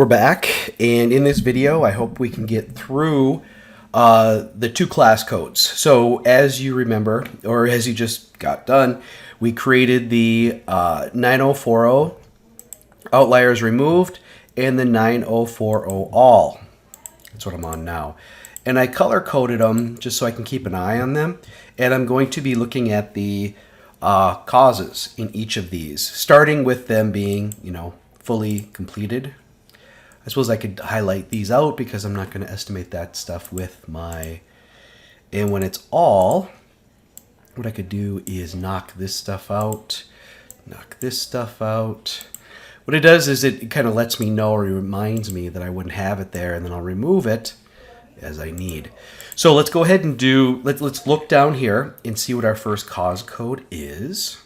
We're back, and in this video, I hope we can get through the two class codes. So as you remember, or as you just got done, we created the 9040 outliers removed and the 9040 all. That's what I'm on now. And I color coded them just so I can keep an eye on them. And I'm going to be looking at the causes in each of these, starting with them being, fully completed. I suppose I could highlight these out because I'm not going to estimate that stuff with my... And when it's all, what I could do is knock this stuff out, knock this stuff out. What it does is it kind of lets me know, or reminds me that I wouldn't have it there, and then I'll remove it as I need. So let's go ahead and do... Let's look down here and see what our first cause code is.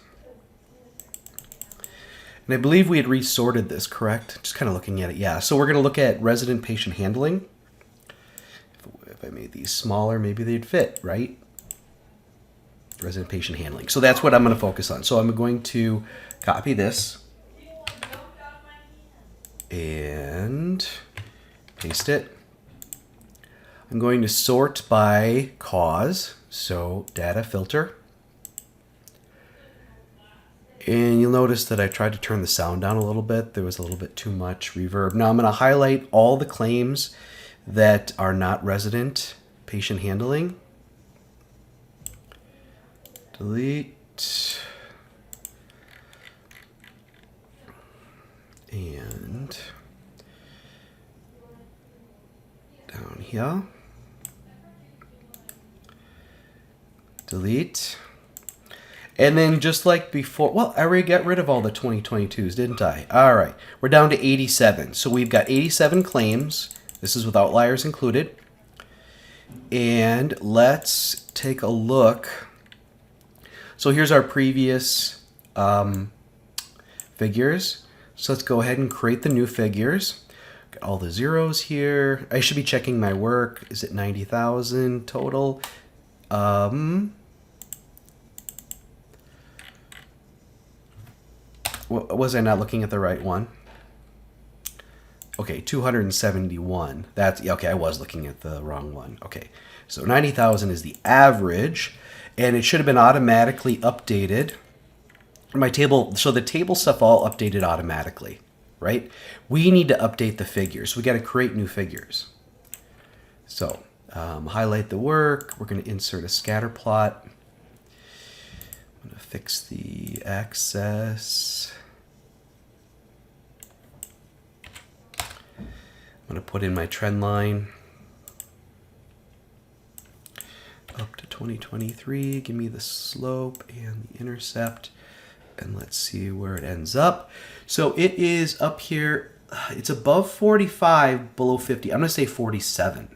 And I believe we had resorted this, correct? Just kind of looking at it. Yeah, so we're going to look at resident patient handling. If I made these smaller, maybe they'd fit, right? Resident patient handling. So that's what I'm going to focus on. So I'm going to copy this and paste it. I'm going to sort by cause. So data filter. And you'll notice that I tried to turn the sound down a little bit. There was a little bit too much reverb. Now I'm going to highlight all the claims that are not resident patient handling. Delete. And down here. Delete. And then just like before, well, I already got rid of all the 2022s, didn't I? All right, we're down to 87. So we've got 87 claims. This is with outliers included. And let's take a look. So here's our previous figures. So let's go ahead and create the new figures. Got all the zeros here. I should be checking my work. Is it 90,000 total? Was I not looking at the right one? Okay, 271. That's okay. I was looking at the wrong one. Okay, so 90,000 is the average, and it should have been automatically updated. My table, so the table stuff all updated automatically, right? We need to update the figures. We got to create new figures. So highlight the work. We're going to insert a scatter plot. I'm going to fix the axis. I'm going to put in my trend line up to 2023. Give me the slope and the intercept. And let's see where it ends up. So it is up here. It's above 45, below 50. I'm going to say 47.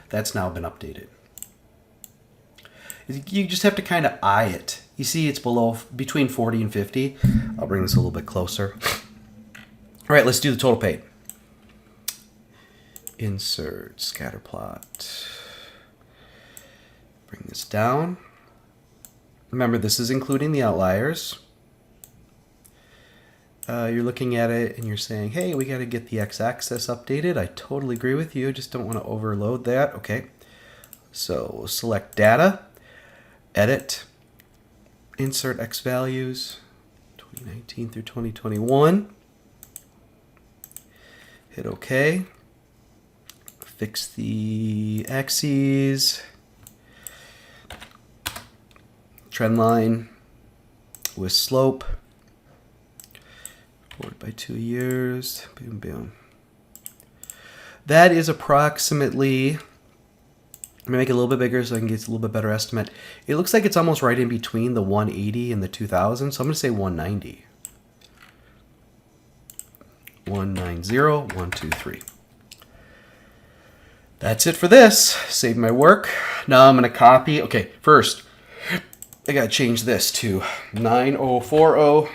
That's now been updated. You just have to kind of eye it. You see it's below, between 40 and 50. I'll bring this a little bit closer. All right, let's do the total paid. Insert scatter plot. Bring this down. Remember, this is including the outliers. You're looking at it and you're saying, hey, we got to get the x-axis updated. I totally agree with you. Just don't want to overload that. Okay. So we'll select data, edit, insert x values, 2019 through 2021. Hit OK. Fix the axes. Trend line with slope. Forward by 2 years. Boom, boom. That is approximately... I'm going to make it a little bit bigger so I can get a little bit better estimate. It looks like it's almost right in between the 180 and the 2000, so I'm going to say 190. 190, 123. That's it for this. Save my work. Now I'm going to copy. Okay, first, I got to change this to 9040.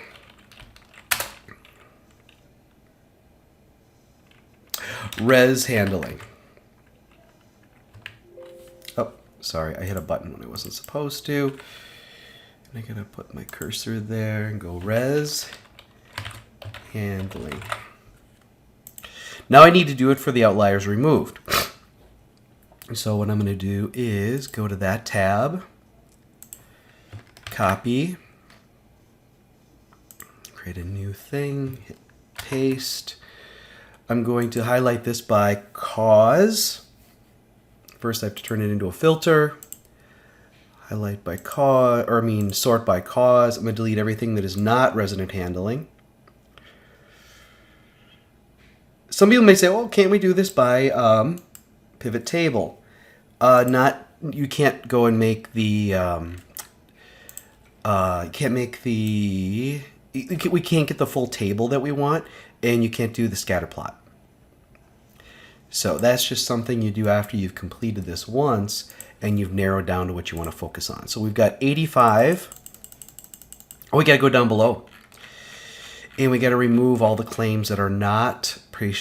Res handling. Oh, sorry, I hit a button when I wasn't supposed to. And I gotta put my cursor there and go res handling. Now I need to do it for the outliers removed. So what I'm going to do is go to that tab, copy, create a new thing, hit paste. I'm going to highlight this by cause. First I have to turn it into a filter. Highlight by cause, or I mean sort by cause. I'm going to delete everything that is not resident handling. Some people may say, well, can't we do this by pivot table? You can't go and make the, we can't get the full table that we want, and you can't do the scatter plot. So that's just something you do after you've completed this once and you've narrowed down to what you want to focus on. So we've got 85. Oh, we got to go down below. And we got to remove all the claims that are not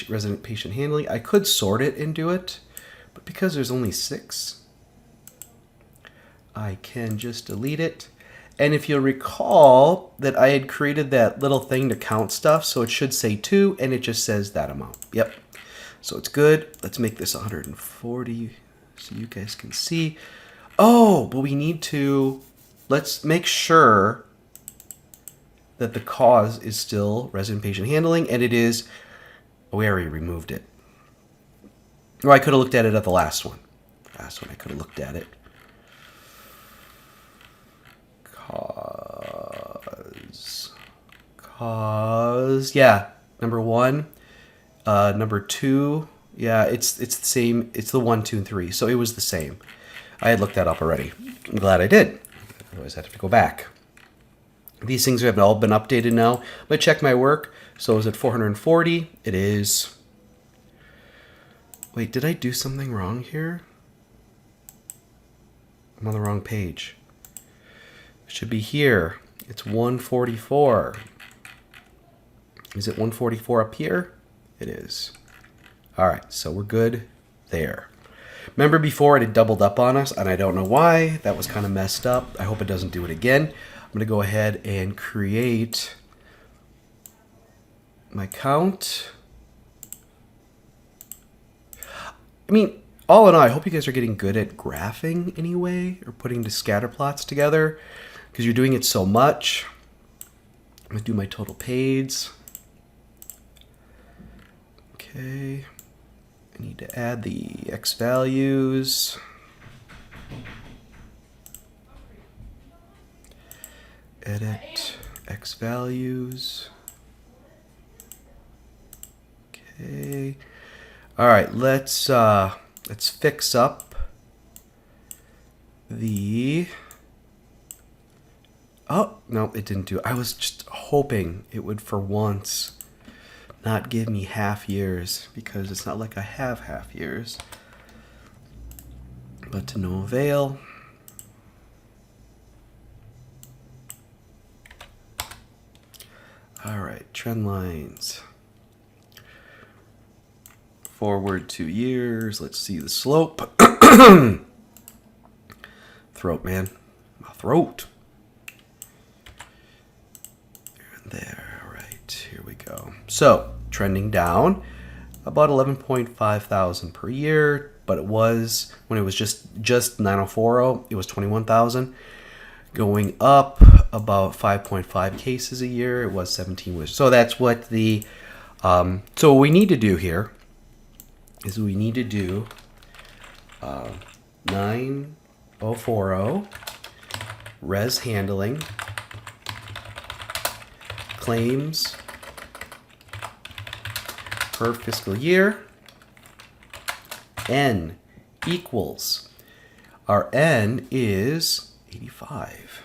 resident patient handling. I could sort it and do it, but because there's only 6, I can just delete it. And if you'll recall that I had created that little thing to count stuff, so it should say 2, and it just says that amount. Yep. So it's good. Let's make this 140 so you guys can see. Oh, but we need to, let's make sure that the cause is still resident patient handling, and it is, oh, we already removed it. Or I could have looked at it at the last one. Last one I could have looked at it. Cause, yeah, number 1. Number 2, yeah, it's the same. It's the 1, 2, and 3. So it was the same. I had looked that up already. I'm glad I did. Otherwise, I'd have to go back. These things have all been updated now. I'm going to check my work. So is it 440? It is. Wait, did I do something wrong here? I'm on the wrong page. It should be here. It's 144. Is it 144 up here? It is. All right, so we're good there. Remember before it had doubled up on us, and I don't know why. That was kind of messed up. I hope it doesn't do it again. I'm going to go ahead and create my count. I mean, all in all, I hope you guys are getting good at graphing anyway, or putting the scatter plots together, because you're doing it so much. I'm going to do my total paids. Okay, I need to add the X values. Edit X values. Okay. All right, let's fix up the. Oh no, it didn't do it. I was just hoping it would, for once, not give me half years, because it's not like I have half years. But to no avail. All right, trend lines. Forward 2 years. Let's see the slope. Throat, man. My throat. There, all right, here we go. So, trending down about 11.5 thousand per year, but it was, when it was just 9040, it was 21,000. Going up about 5.5 cases a year, it was 17 weeks. So that's what the, so what we need to do here is we need to do 9040 res handling claims per fiscal year. N equals, our N is 85.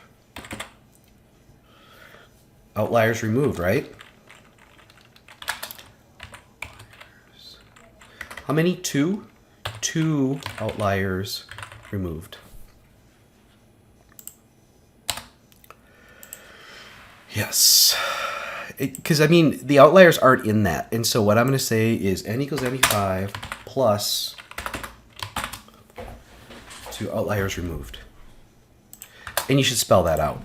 Outliers removed, right? How many? 2? 2 outliers removed. Yes. Because, I mean, the outliers aren't in that. And so what I'm going to say is N equals 75 plus 2 outliers removed. And you should spell that out.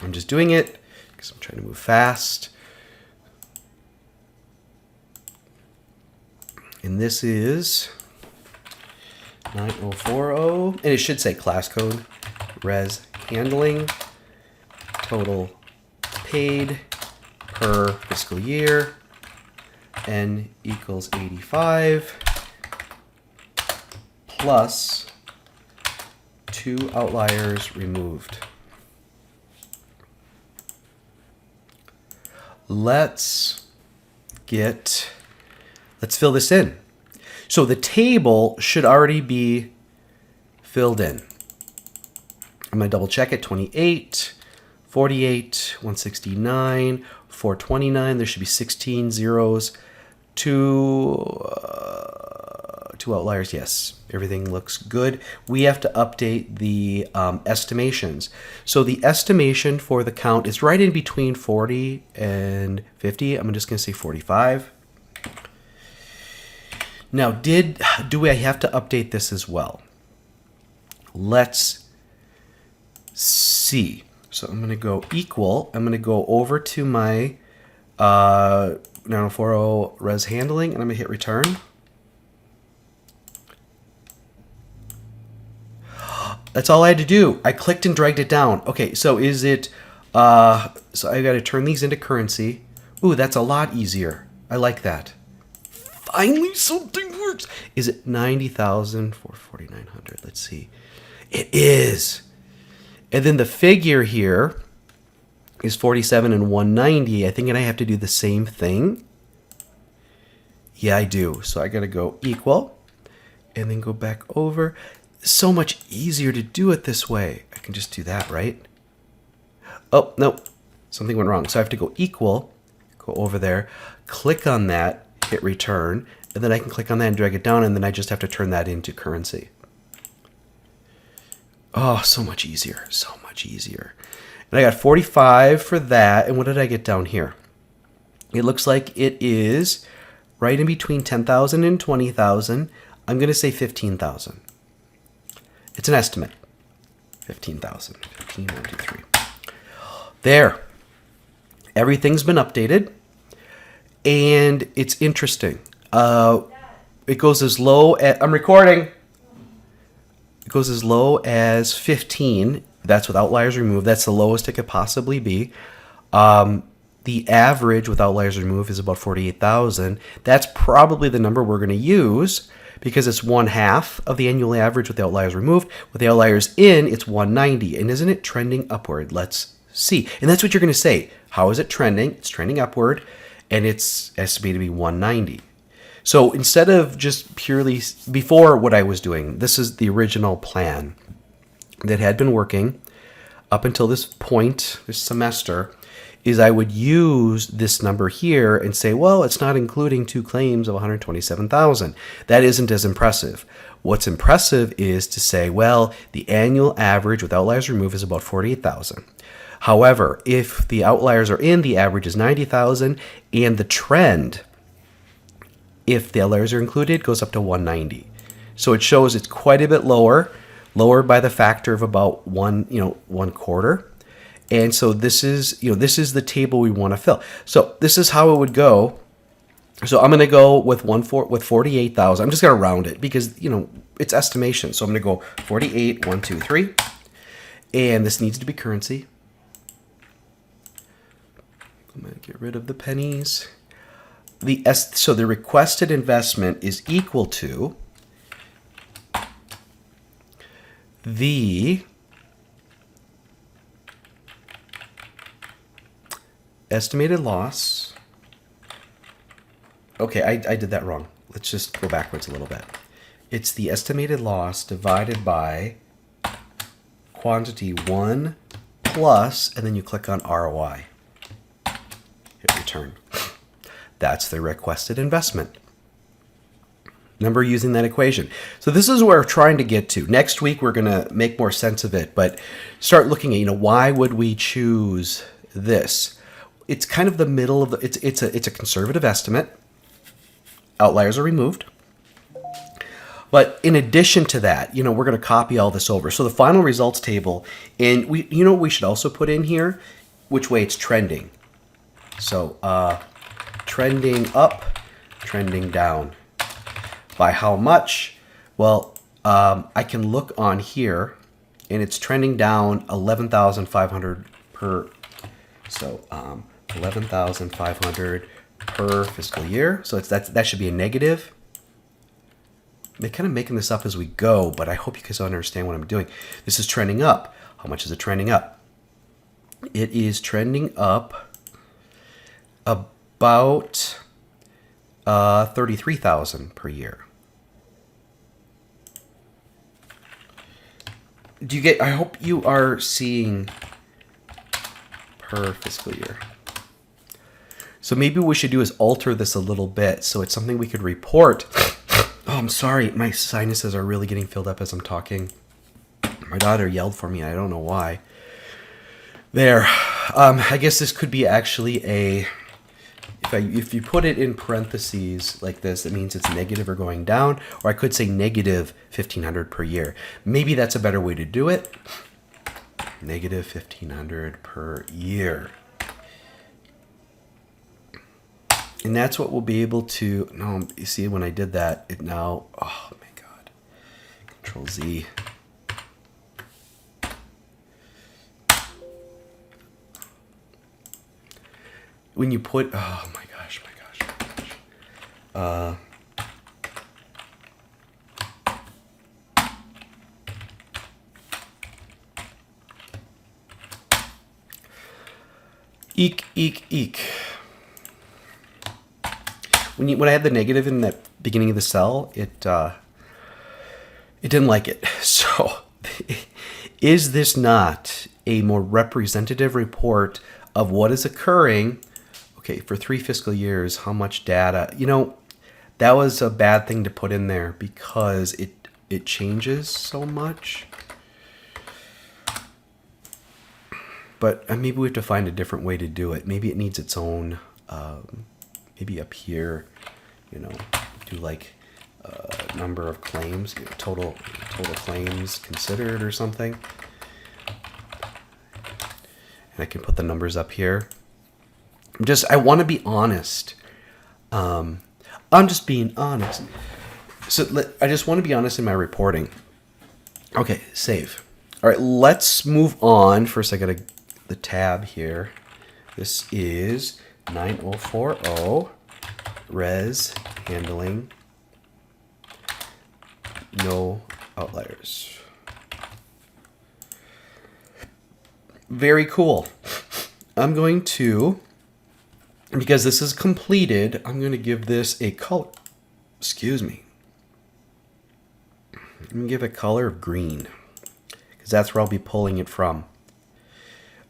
I'm just doing it because I'm trying to move fast. And this is 9040, and it should say class code, res handling, total paid per fiscal year, n equals 85, plus 2 outliers removed. Let's fill this in. So the table should already be filled in. I'm going to double check it. 28, 48, 169, 429. There should be 16 zeros, two outliers. Yes, everything looks good. We have to update the estimations. So the estimation for the count is right in between 40 and 50. I'm just going to say 45. Now, do I have to update this as well? Let's see. So I'm going to go equal. I'm going to go over to my 9040 res handling, and I'm going to hit return. That's all I had to do. I clicked and dragged it down. Okay, so is it, so I got to turn these into currency. Ooh, that's a lot easier. I like that. Finally, something works. Is it 90,000 for 4,900? Let's see. It is. And then the figure here is 47 and 190. I think I have to do the same thing. Yeah, I do. So I got to go equal and then go back over. So much easier to do it this way. I can just do that, right? Oh, no. Something went wrong. So I have to go equal, go over there, click on that, hit return, and then I can click on that and drag it down, and then I just have to turn that into currency. Oh, so much easier. So much easier. And I got 45 for that. And what did I get down here? It looks like it is right in between 10,000 and 20,000. I'm going to say 15,000. It's an estimate. 15,000. 15, 1, 2, 3. There. Everything's been updated. And it's interesting. It goes as low as... I'm recording. It goes as low as 15. That's with outliers removed. That's the lowest it could possibly be. The average with outliers removed is about 48,000. That's probably the number we're going to use because it's 1/2 of the annual average with the outliers removed. With the outliers in, it's 190. And isn't it trending upward? Let's see. And that's what you're going to say. How is it trending? It's trending upward, and it's estimated to be 190. So instead of just purely, before what I was doing, this is the original plan that had been working up until this point, this semester, is I would use this number here and say, well, it's not including 2 claims of 127,000. That isn't as impressive. What's impressive is to say, well, the annual average with outliers removed is about 48,000. However, if the outliers are in, the average is 90,000, and the trend, if the outliers are included, goes up to 190. So it shows it's quite a bit lower by the factor of about 1/4. And so this is the table we want to fill. So this is how it would go. So I'm going to go with 48,000. I'm just going to round it because it's estimation. So I'm going to go 48, 1, 2, 3, and this needs to be currency. I'm going to get rid of the pennies. So the requested investment is equal to the estimated loss. Okay, I did that wrong. Let's just go backwards a little bit. It's the estimated loss divided by quantity 1 plus, and then you click on ROI. Hit return. That's the requested investment. Remember using that equation. So this is where we're trying to get to. Next week, we're going to make more sense of it, but start looking at, why would we choose this? It's kind of the middle of it's a conservative estimate. Outliers are removed. But in addition to that, we're going to copy all this over. So the final results table, and we should also put in here which way it's trending. So trending up, trending down. By how much? Well, I can look on here, and it's trending down 11,500 per. So 11,500 per fiscal year. So that should be a negative. I'm kind of making this up as we go, but I hope you guys understand what I'm doing. This is trending up. How much is it trending up? It is trending up about 33,000 per year. Do you get? I hope you are seeing per fiscal year. So maybe what we should do is alter this a little bit so it's something we could report. Oh, I'm sorry. My sinuses are really getting filled up as I'm talking. My daughter yelled for me. I don't know why. There. I guess this could be actually a... If you put it in parentheses like this, it means it's negative or going down. Or I could say negative 1,500 per year. Maybe that's a better way to do it. Negative 1,500 per year. And that's what we'll be able to... No, you see when I did that, it now... Oh my God. Control Z. When you put... Oh my gosh, my gosh, my gosh. Eek, eek, eek. When I had the negative in that beginning of the cell, it didn't like it. So, is this not a more representative report of what is occurring? Okay, for 3 fiscal years, how much data? You know, that was a bad thing to put in there because it changes so much. But maybe we have to find a different way to do it. Maybe it needs its own... maybe up here, you know, do like number of claims, you know, total claims considered or something. And I can put the numbers up here. I want to be honest. I'm just being honest. So I just want to be honest in my reporting. Okay, save. All right, let's move on. First, I got the tab here. This is 9040 res handling, no outliers. Very cool. I'm going to, because this is completed, I'm going to give this a color. Excuse me. I'm going to give it a color of green because that's where I'll be pulling it from.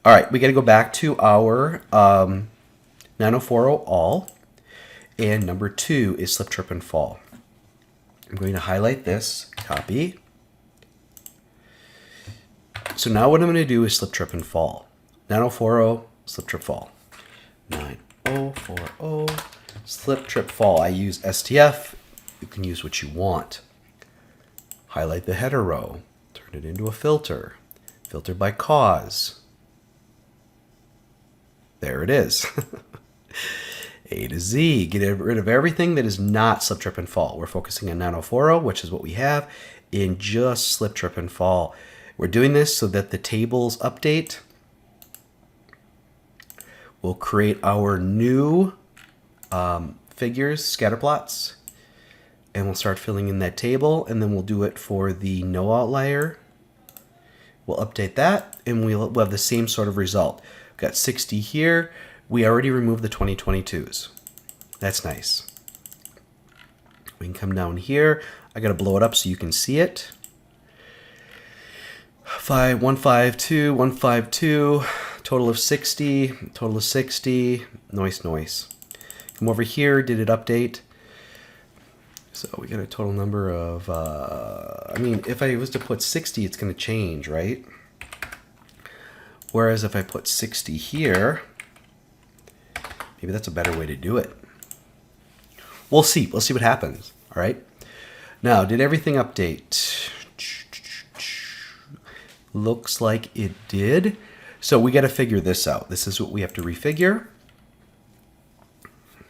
All right, we got to go back to our 9040 all, and number 2 is slip, trip, and fall. I'm going to highlight this, copy. So now what I'm going to do is slip, trip, and fall. 9040, slip, trip, fall. 9040, slip, trip, fall. I use STF. You can use what you want. Highlight the header row. Turn it into a filter. Filter by cause. There it is. A to Z. Get rid of everything that is not slip, trip, and fall. We're focusing on 9040, which is what we have, in just slip, trip, and fall. We're doing this so that the tables update will create our new figures, scatter plots, and we'll start filling in that table, and then we'll do it for the no outlier. We'll update that, and we'll have the same sort of result. We've got 60 here. We already removed the 2022s. That's nice. We can come down here. I got to blow it up so you can see it. 152, 152, total of 60, total of 60, noise. Come over here, did it update? So we got a total number of, I mean, if I was to put 60, it's going to change, right? Whereas if I put 60 here, maybe that's a better way to do it. We'll see. We'll see what happens. All right. Now, did everything update? Looks like it did. So we got to figure this out. This is what we have to refigure.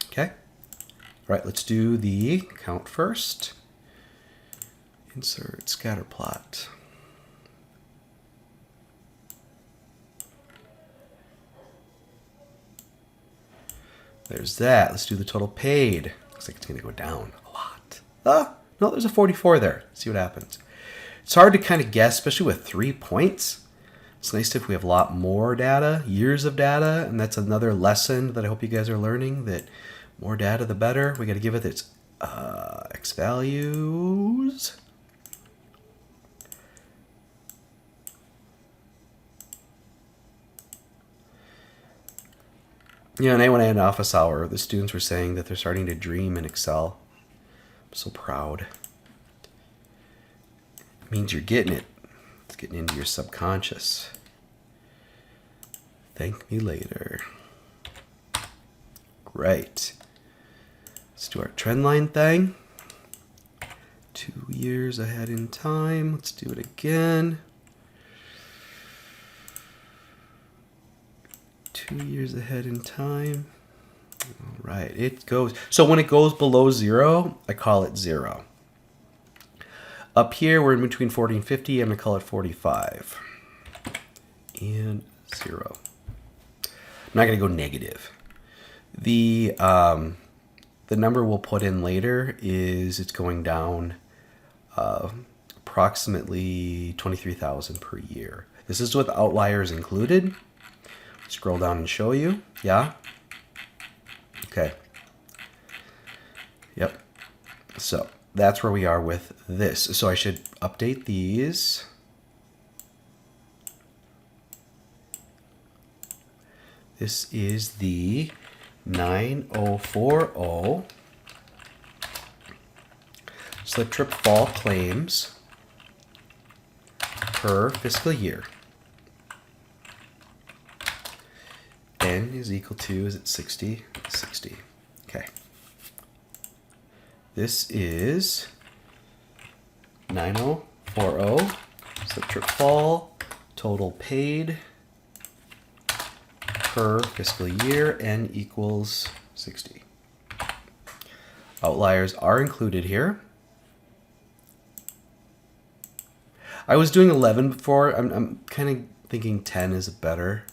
Okay. All right. Let's do the count first. Insert scatter plot. There's that. Let's do the total paid. Looks like it's going to go down a lot. Ah, no, there's a 44 there. Let's see what happens. It's hard to kind of guess, especially with 3 points. It's nice if we have a lot more data, years of data, and that's another lesson that I hope you guys are learning, that more data, the better. We got to give it its X values. Yeah, and when I had an office hour, the students were saying that they're starting to dream in Excel. I'm so proud. It means you're getting it. It's getting into your subconscious. Thank me later. Great. Let's do our trend line thing. 2 years ahead in time. Let's do it again. 2 years ahead in time. All right, it goes. So when it goes below 0, I call it 0. Up here, we're in between 40 and 50. I'm going to call it 45. And 0. I'm not going to go negative. The number we'll put in later is it's going down approximately 23,000 per year. This is with outliers included. Scroll down and show you. Yeah? Okay. Yep. So that's where we are with this. So I should update these. This is the 9040 slip trip fall claims per fiscal year. N is equal to, is it 60? 60. Okay. This is 9040 slip trip fall total paid per fiscal year, N equals 60. Outliers are included here. I was doing 11 before. I'm kind of thinking 10 is better.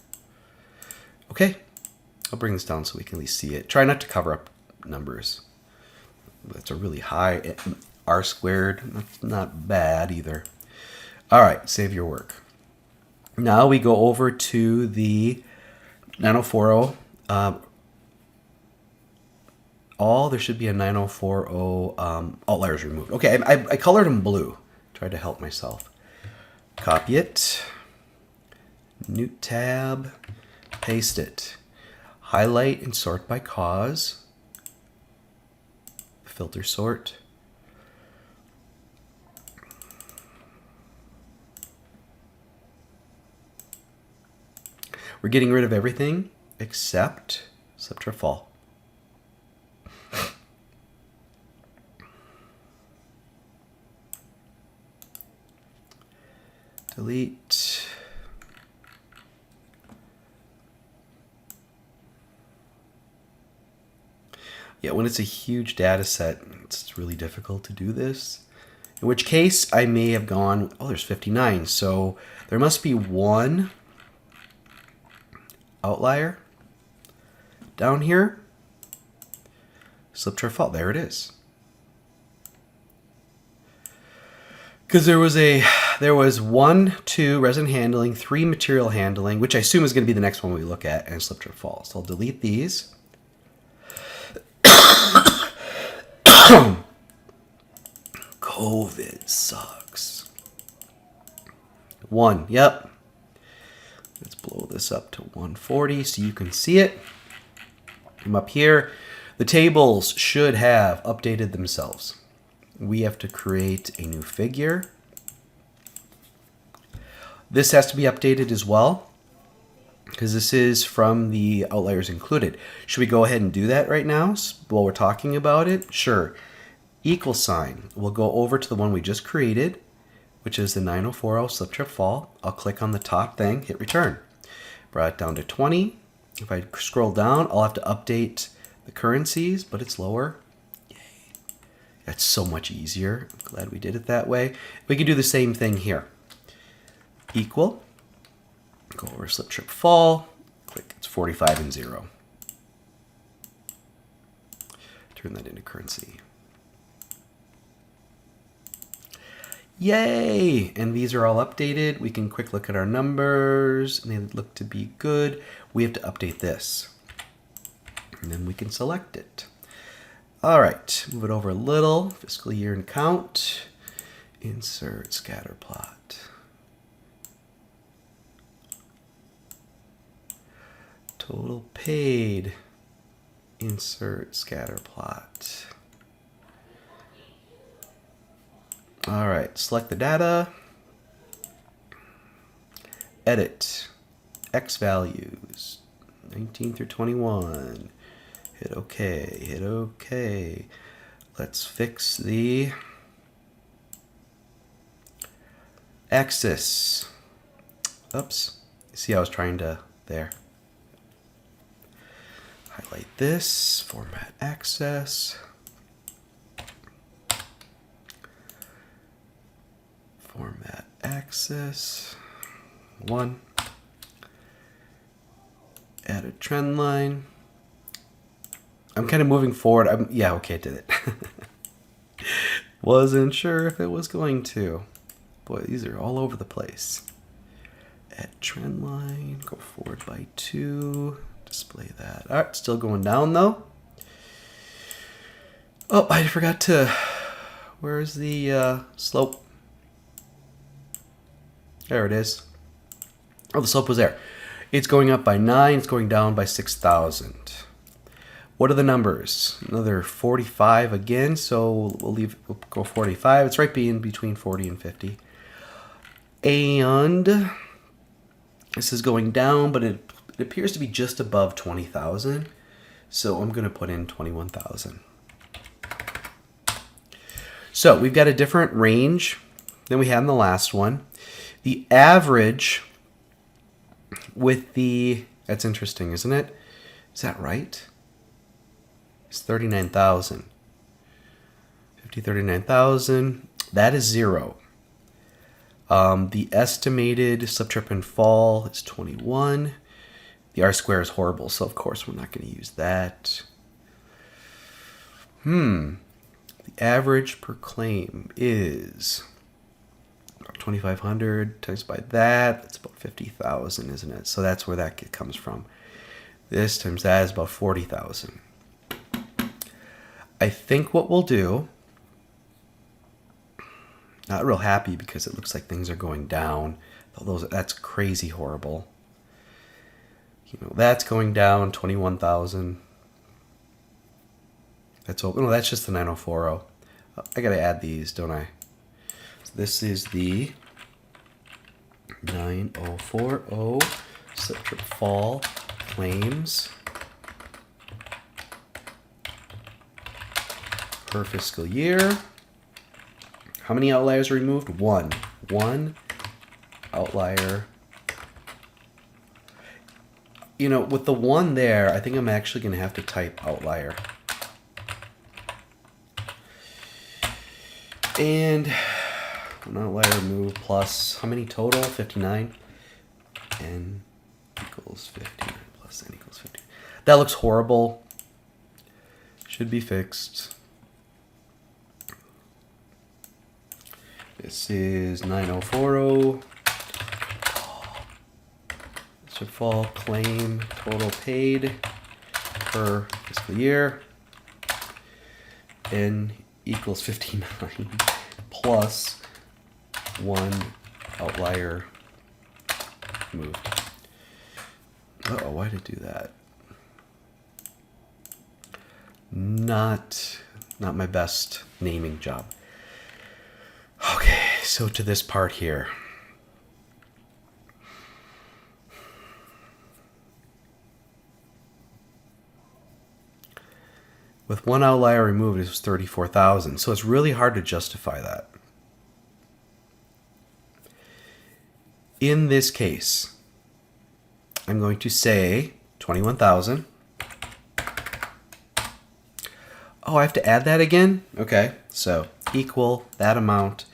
Okay, I'll bring this down so we can at least see it. Try not to cover up numbers. That's a really high R squared. That's not bad either. All right, save your work. Now we go over to the 9040. There should be a 9040 outliers removed. Okay, I colored them blue. Tried to help myself. Copy it. New tab. Paste it. Highlight and sort by cause. Filter sort. We're getting rid of everything except slip trip fall. Delete. Yeah, when it's a huge data set, it's really difficult to do this. In which case, I may have gone, oh, there's 59. So there must be one outlier down here. Slip trip fall, there it is. Because there was 1, 2 resident handling, 3 material handling, which I assume is going to be the next one we look at, and slip trip fall. So I'll delete these. COVID sucks. 1, yep. Let's blow this up to 140 so you can see it. I'm up here. The tables should have updated themselves. We have to create a new figure. This has to be updated as well, because this is from the outliers included. Should we go ahead and do that right now while we're talking about it? Sure. Equal sign. We'll go over to the one we just created, which is the 9040 slip trip fall. I'll click on the top thing, hit return. Brought it down to 20. If I scroll down, I'll have to update the currencies, but it's lower. Yay. That's so much easier. I'm glad we did it that way. We can do the same thing here. Equal. Go over slip, trip, fall. Click. It's 45 and 0. Turn that into currency. Yay! And these are all updated. We can quick look at our numbers, and they look to be good. We have to update this. And then we can select it. All right, move it over a little. Fiscal year and count. Insert scatter plot. Total paid. Insert scatter plot. All right, select the data. Edit. X values. 19 through 21. Hit OK. Hit OK. Let's fix the axis. Oops. See, I was trying to there. Highlight this. Format access. Format axis. 1. Add a trend line. I'm kind of moving forward. Yeah, okay, it did it. Wasn't sure if it was going to. Boy, these are all over the place. Add trend line. Go forward by 2. Display that. All right, still going down though. Oh, I forgot to. Where's the slope? There it is. Oh, the slope was there. It's going up by 9. It's going down by 6,000. What are the numbers? Another 45 again. So we'll go 45. It's right between 40 and 50. And this is going down, but it appears to be just above 20,000. So I'm going to put in 21,000. So we've got a different range than we had in the last one. The average with the, that's interesting, isn't it? Is that right? It's 39,000. 39,000. That is 0. The estimated slip, trip, and fall is 21. The R-square is horrible, so of course we're not going to use that. The average per claim is 2,500 times by that. That's about 50,000, isn't it? So that's where that comes from. This times that is about 40,000. I think what we'll do, not real happy because it looks like things are going down. That's crazy horrible. You know, that's going down 21,000. That's open. No, that's just the 9040. I gotta add these, don't I? So this is the 9040 slip, trip, fall claims per fiscal year. How many outliers are removed? 1. 1 outlier. You know, with the 1 there, I think I'm actually going to have to type outlier. And 1 outlier removed plus, how many total? 59. N equals 59 plus N equals 50. That looks horrible. Should be fixed. This is 9040. This should fall claim total paid per fiscal year. N equals 59 plus 1 outlier moved. Uh-oh, why did it do that? Not my best naming job. Okay, so to this part here. With 1 outlier removed, it was 34,000. So it's really hard to justify that. In this case, I'm going to say 21,000. Oh, I have to add that again? Okay, so equal that amount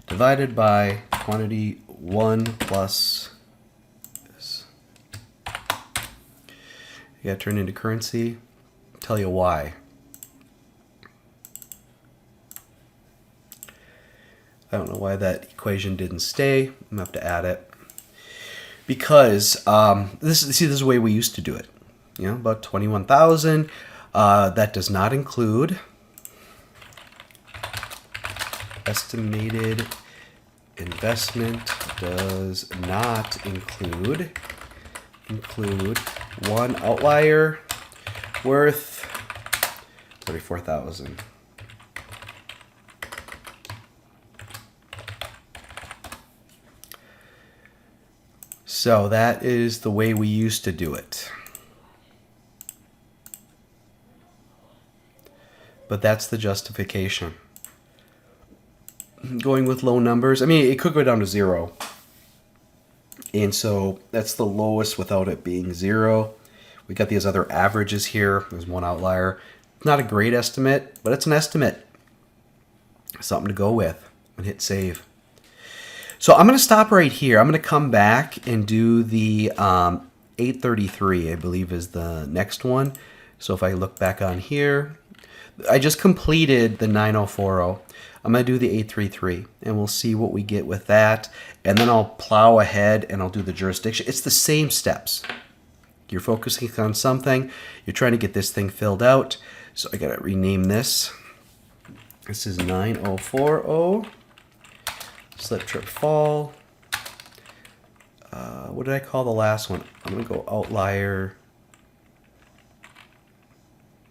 divided by quantity 1 plus this. You gotta turn into currency. Tell you why. I don't know why that equation didn't stay. I'm gonna have to add it. Because this is the way we used to do it. You know, about 21,000. That does not include estimated investment. Does not include one outlier worth 34,000. So that is the way we used to do it. But that's the justification. Going with low numbers, I mean, it could go down to 0. And so that's the lowest without it being 0. We got these other averages here. There's one outlier. Not a great estimate, but it's an estimate. Something to go with and hit save. So I'm going to stop right here. I'm going to come back and do the 833, I believe is the next one. So if I look back on here, I just completed the 9040. I'm going to do the 833, and we'll see what we get with that. And then I'll plow ahead, and I'll do the jurisdiction. It's the same steps. You're focusing on something. You're trying to get this thing filled out. So I got to rename this. This is 9040. Slip, trip, fall. What did I call the last one? I'm going to go outlier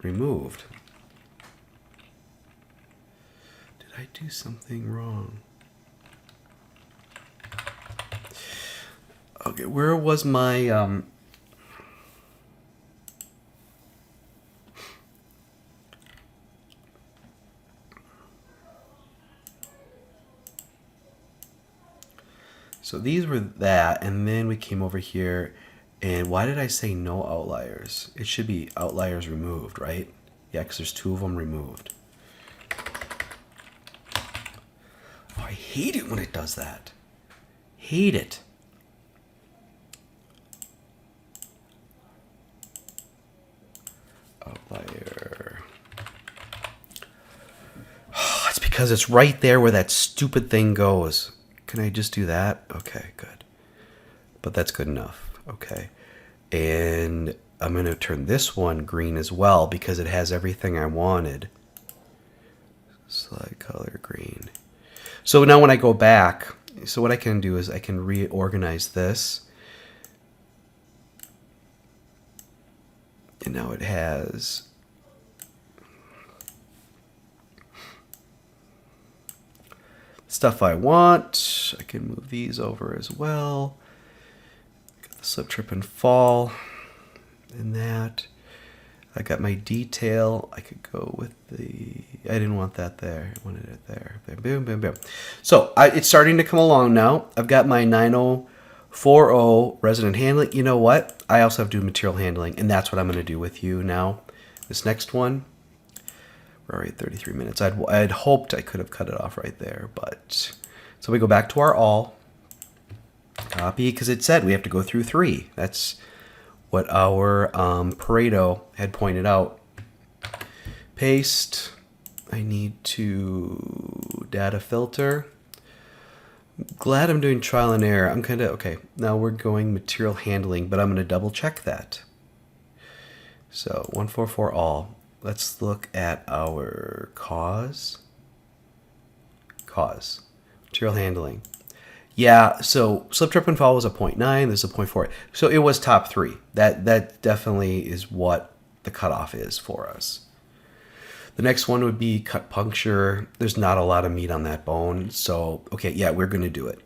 removed. Did I do something wrong? Okay, where was my... So these were that, and then we came over here, and why did I say no outliers? It should be outliers removed, right? Yeah, because there's 2 of them removed. Oh, I hate it when it does that. Hate it. Outlier. Oh, it's because it's right there where that stupid thing goes. Can I just do that? Okay, good. But that's good enough. Okay. And I'm going to turn this one green as well because it has everything I wanted. Slide color green. So now when I go back, so what I can do is I can reorganize this. And now it has... stuff I want. I can move these over as well. Got the slip, trip, and fall in that. I got my detail. I could go with the... I didn't want that there. I wanted it there. Boom, boom, boom. So it's starting to come along now. I've got my 9040 resident handling. You know what? I also have to do material handling, and that's what I'm going to do with you now. This next one. We're already at 33 minutes. I'd hoped I could have cut it off right there, but... So we go back to our all. Copy, because it said we have to go through 3. That's what our Pareto had pointed out. Paste. I need to data filter. Glad I'm doing trial and error. I'm kind of... Okay, now we're going material handling, but I'm going to double check that. So 144 all. Let's look at our cause. Material handling. Yeah, so slip, trip, and fall was a 0.9. This is a 0.4. So it was top 3. That definitely is what the cutoff is for us. The next one would be cut puncture. There's not a lot of meat on that bone. So, okay, yeah, we're going to do it.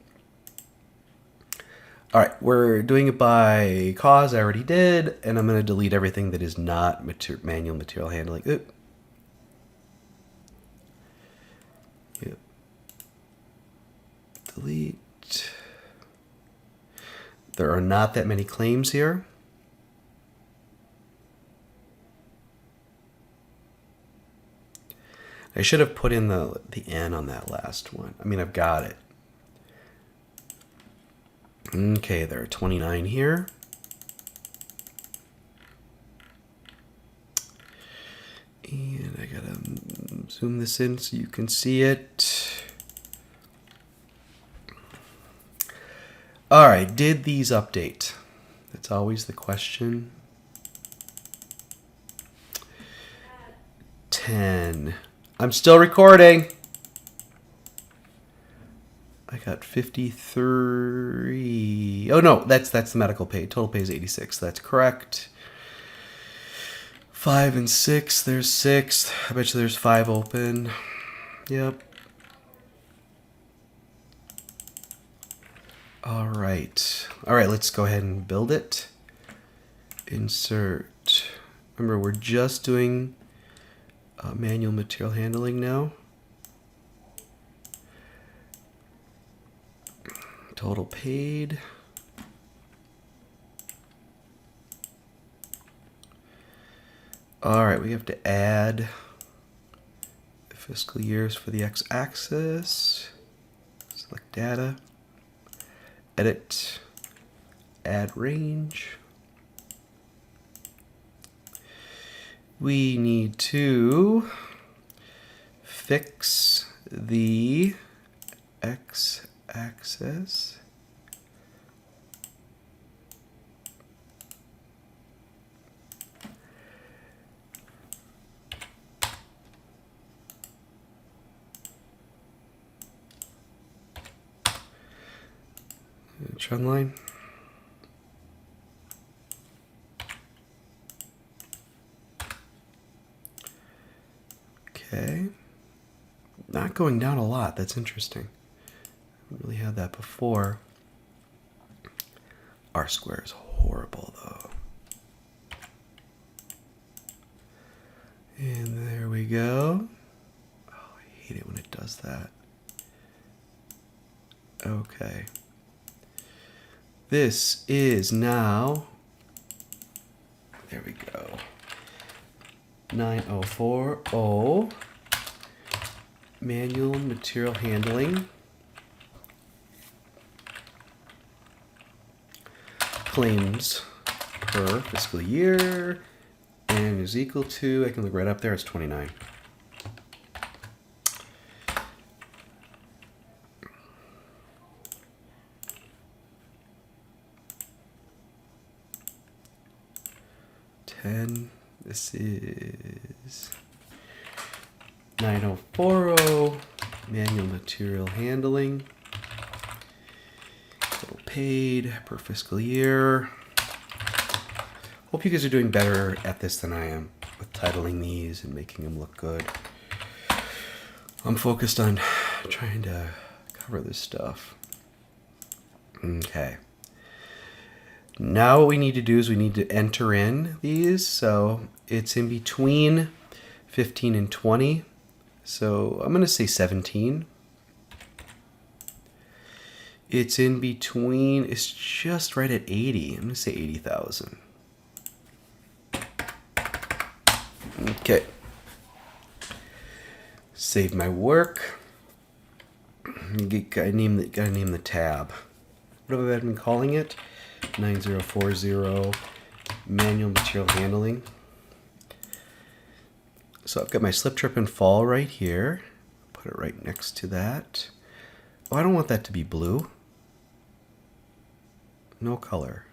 All right, we're doing it by cause. I already did, and I'm going to delete everything that is not manual material handling. Oop. Yep. Delete. There are not that many claims here. I should have put in the N on that last one. I mean, I've got it. Okay, there are 29 here. And I gotta zoom this in so you can see it. All right, did these update? That's always the question. 10. I'm still recording. I got 53. Oh no, that's the medical pay. Total pay is 86. That's correct. 5 and 6. There's 6. I bet you there's 5 open. Yep. All right. All right, let's go ahead and build it. Insert. Remember, we're just doing manual material handling now. Total paid. All right, we have to add the fiscal years for the x-axis. Select data. Edit. Add range. We need to fix the x-axis. Trend line. Okay. Not going down a lot. That's interesting. I haven't really had that before. R square is horrible though. And there we go. Oh, I hate it when it does that. Okay. This is now, there we go, 9040 manual material handling. Claims per fiscal year and is equal to, I can look right up there, it's 29. This is 9040 manual material handling. Total paid per fiscal year. Hope you guys are doing better at this than I am with titling these and making them look good. I'm focused on trying to cover this stuff. Okay. Now what we need to do is we need to enter in these. So it's in between 15 and 20. So I'm going to say 17. It's in between, it's just right at 80. I'm going to say 80,000. Okay. Save my work. Gotta name the tab. What have I been calling it? 9040 manual material handling. So I've got my slip, trip, and fall right here. Put it right next to that. Oh, I don't want that to be blue. No color.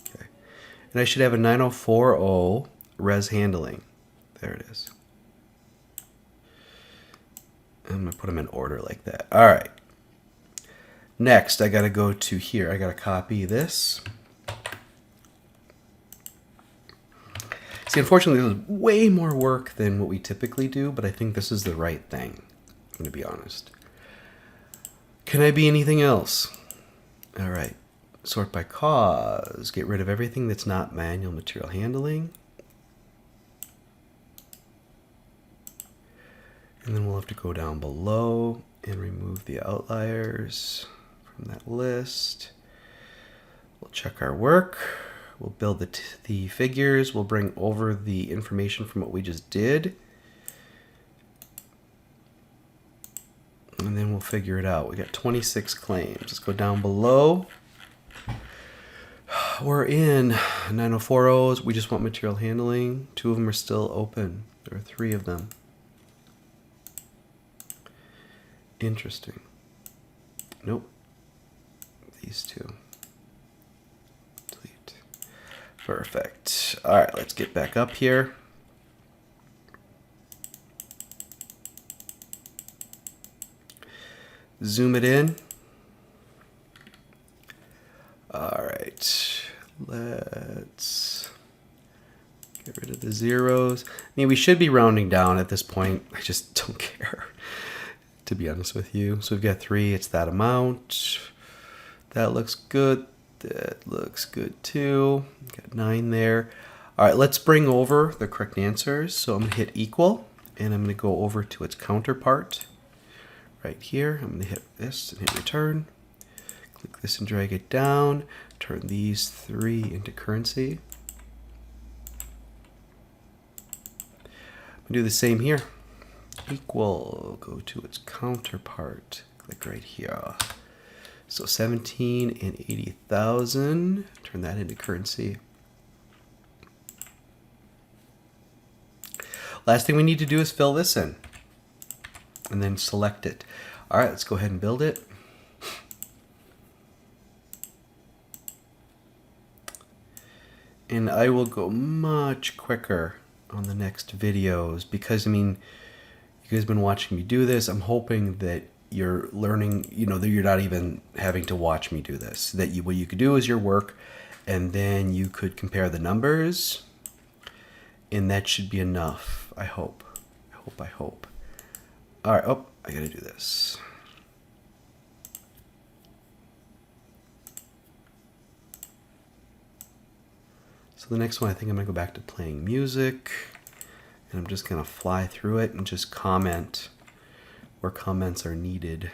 Okay. And I should have a 9040 res handling. There it is. I'm going to put them in order like that. All right. Next, I got to go to here. I got to copy this. See, unfortunately, this is way more work than what we typically do, but I think this is the right thing. I'm going to be honest. Can I be anything else? All right. Sort by cause. Get rid of everything that's not manual material handling. And then we'll have to go down below and remove the outliers from that list. We'll check our work. We'll build the figures. We'll bring over the information from what we just did. we'll figure it out. We got 26 claims. Let's go down below. We're in 9040s. We just want material handling. 2 of them are still open. There are 3 of them. Interesting. Nope. These 2. Delete. Perfect. All right, let's get back up here. Zoom it in. All right, let's get rid of the zeros. I mean, we should be rounding down at this point. I just don't care, to be honest with you. So we've got 3, it's that amount. That looks good. That looks good too. Got 9 there. All right, let's bring over the correct answers. So I'm gonna hit equal, and I'm gonna go over to its counterpart right here. I'm gonna hit this and hit return. Click this and drag it down. Turn these 3 into currency. I'm gonna do the same here. Equal, go to its counterpart. Click right here. So 17 and 80,000. Turn that into currency. Last thing we need to do is fill this in. And then select it. All right, let's go ahead and build it. And I will go much quicker on the next videos because, I mean, you guys have been watching me do this. I'm hoping that you're learning, you know, that you're not even having to watch me do this. That what you could do is your work, and then you could compare the numbers, and that should be enough. I hope. I hope. All right. Oh, I gotta do this. So the next one, I think I'm gonna go back to playing music, and I'm just gonna fly through it and just comment where comments are needed.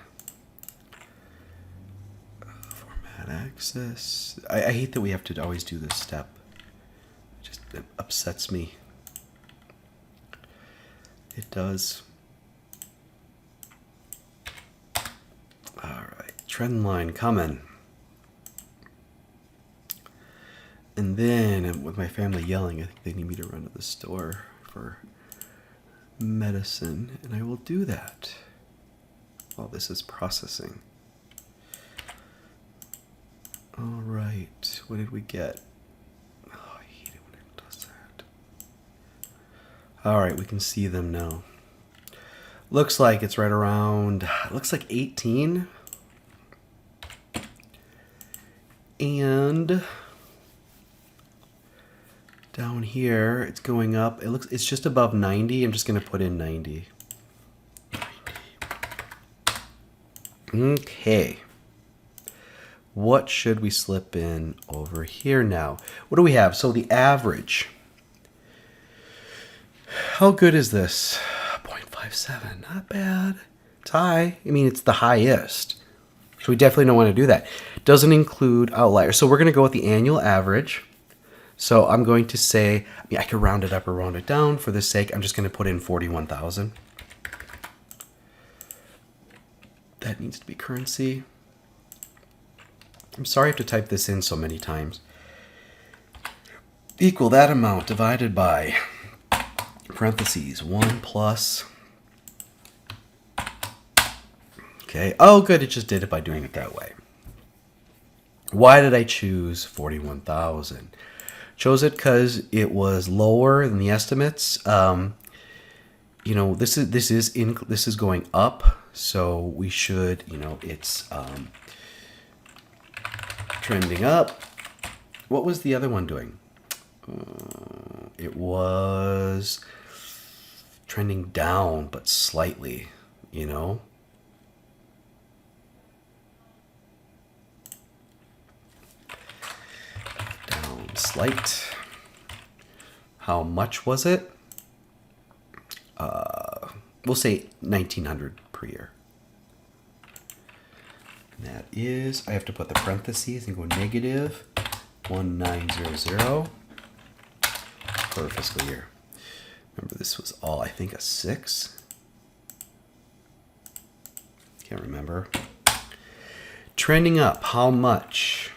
Format access. I hate that we have to always do this step. It upsets me. It does. All right, trend line coming. And then with my family yelling, I think they need me to run to the store for medicine, and I will do that while this is processing. All right, what did we get? Oh, I hate it when it does that. All right, we can see them now. Looks like it's right around, looks like 18. And down here, it's going up. It's just above 90. I'm just gonna put in 90. Okay. What should we slip in over here now? What do we have? So the average. How good is this? 0.57, not bad. It's high. I mean, it's the highest. So we definitely don't want to do that. Doesn't include outliers. So we're going to go with the annual average. So I'm going to say, I mean, I could round it up or round it down. For this sake, I'm just going to put in 41,000. That needs to be currency. I'm sorry I have to type this in so many times. Equal that amount divided by parentheses 1 plus. Okay. Oh, good. It just did it by doing it that way. Why did I choose 41,000? Chose it because it was lower than the estimates. You know, this is going up, so we should, you know, it's trending up. What was the other one doing? It was trending down, but slightly, you know. Down slight. How much was it? We'll say 1,900 per year. And that is, I have to put the parentheses and go negative 1900 for fiscal year. Remember, this was all, I think, a 6. Can't remember. Trending up, how much?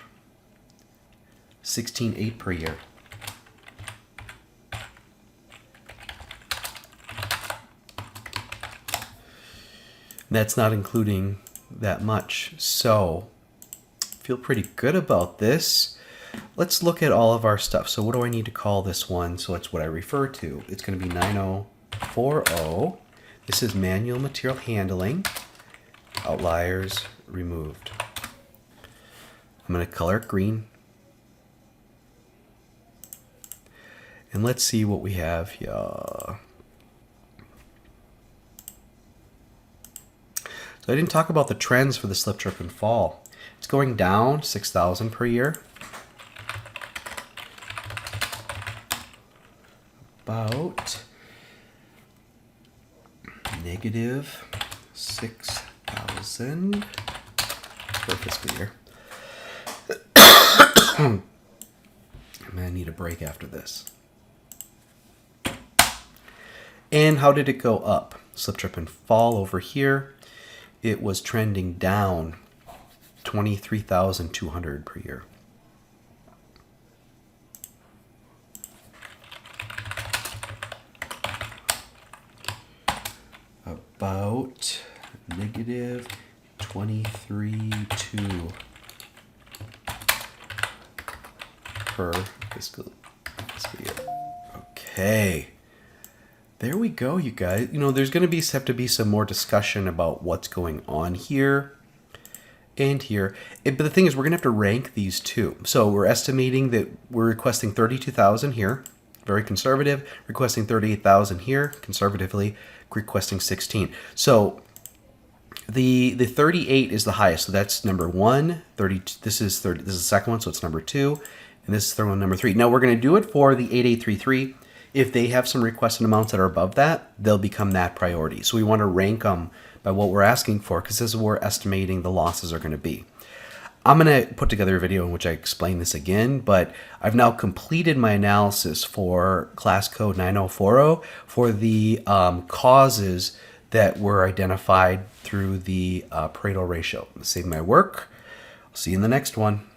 16.8 per year. That's not including that much. So, feel pretty good about this. Let's look at all of our stuff. So what do I need to call this one? So it's what I refer to. It's going to be 9040. This is manual material handling. Outliers removed. I'm going to color it green. And let's see what we have here. So I didn't talk about the trends for the slip, trip, and fall. It's going down 6,000 per year. About negative 6,000 per fiscal year. I'm gonna need a break after this. And how did it go up? Slip, trip, and fall over here. It was trending down 23,200 per year. About negative 23.2 per fiscal year. Okay. There we go, you guys. You know, there's going to have to be some more discussion about what's going on here and here. But the thing is, we're going to have to rank these two. So we're estimating that we're requesting 32,000 here, very conservative, requesting 38,000 here, conservatively, requesting 16. So the 38 is the highest. So that's number 1. 30. This is the second one, so it's number 2, and this is third one, number 3. Now we're going to do it for the 8833. If they have some requested amounts that are above that, they'll become that priority. So we want to rank them by what we're asking for, because this is where we're estimating the losses are going to be. I'm going to put together a video in which I explain this again, but I've now completed my analysis for class code 9040 for the causes that were identified through the Pareto ratio. Save my work. I'll see you in the next one.